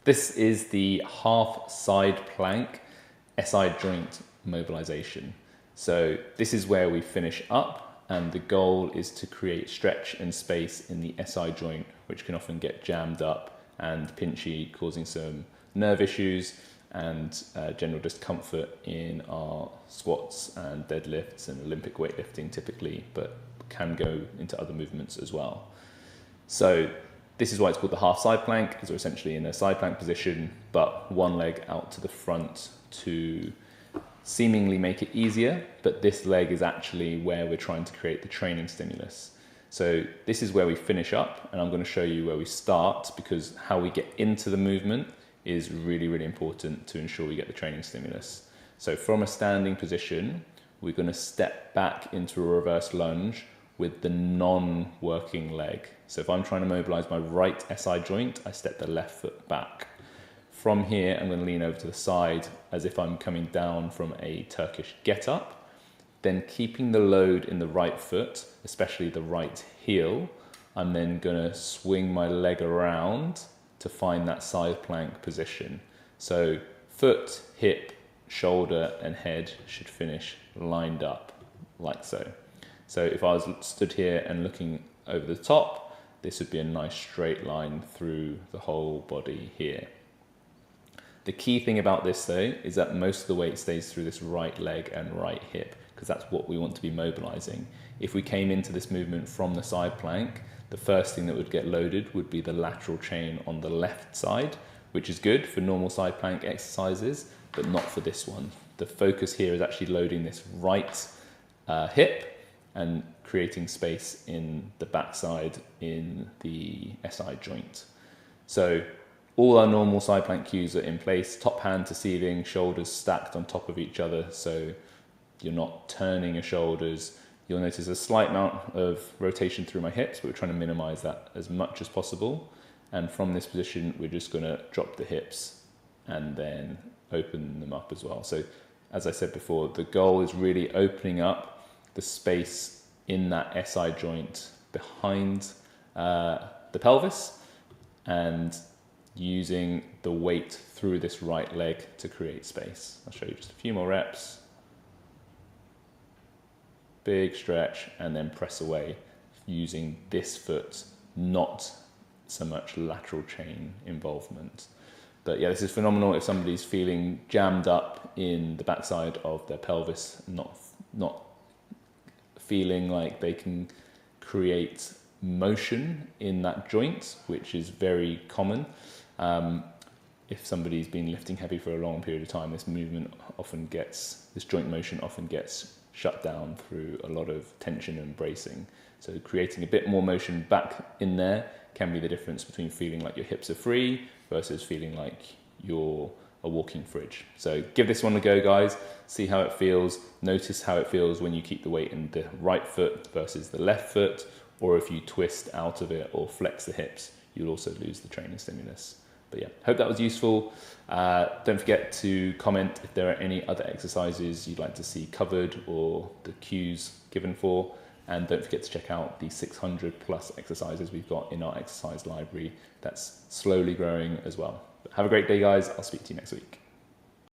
This is the half side plank SI joint mobilization. So this is where we finish up, and the goal is to create stretch and space in the SI joint, which can often get jammed up and pinchy, causing some nerve issues and general discomfort in our squats and deadlifts and Olympic weightlifting typically, but can go into other movements as well. So this is why it's called the half side plank, because we're essentially in a side plank position, but one leg out to the front to seemingly make it easier, but this leg is actually where we're trying to create the training stimulus. So this is where we finish up, and I'm going to show you where we start, because how we get into the movement is really, really important to ensure we get the training stimulus. So from a standing position, we're going to step back into a reverse lunge with the non-working leg. So if I'm trying to mobilize my right SI joint, I step the left foot back. From here, I'm going to lean over to the side as if I'm coming down from a Turkish get-up. Then keeping the load in the right foot, especially the right heel, I'm then going to swing my leg around to find that side plank position. So foot, hip, shoulder and head should finish lined up like so. So if I was stood here and looking over the top, this would be a nice straight line through the whole body here. The key thing about this though is that most of the weight stays through this right leg and right hip, because that's what we want to be mobilizing. If we came into this movement from the side plank, the first thing that would get loaded would be the lateral chain on the left side, which is good for normal side plank exercises, but not for this one. The focus here is actually loading this right hip and creating space in the backside in the SI joint. So all our normal side plank cues are in place, top hand to ceiling, shoulders stacked on top of each other, so you're not turning your shoulders. You'll notice a slight amount of rotation through my hips, but we're trying to minimize that as much as possible. And from this position, we're just going to drop the hips and then open them up as well. So as I said before, the goal is really opening up the space in that SI joint behind the pelvis and using the weight through this right leg to create space. I'll show you just a few more reps. Big stretch and then press away using this foot, not so much lateral chain involvement. But yeah, this is phenomenal if somebody's feeling jammed up in the backside of their pelvis, not feeling like they can create motion in that joint, which is very common. If somebody's been lifting heavy for a long period of time, this joint motion often gets shut down through a lot of tension and bracing. So creating a bit more motion back in there can be the difference between feeling like your hips are free versus feeling like you're a walking fridge. So give this one a go, guys. See how it feels. Notice how it feels when you keep the weight in the right foot versus the left foot, or if you twist out of it or flex the hips, you'll also lose the training stimulus. But yeah, hope that was useful. Don't forget to comment if there are any other exercises you'd like to see covered or the cues given for. And don't forget to check out the 600 plus exercises we've got in our exercise library that's slowly growing as well. But have a great day, guys. I'll speak to you next week.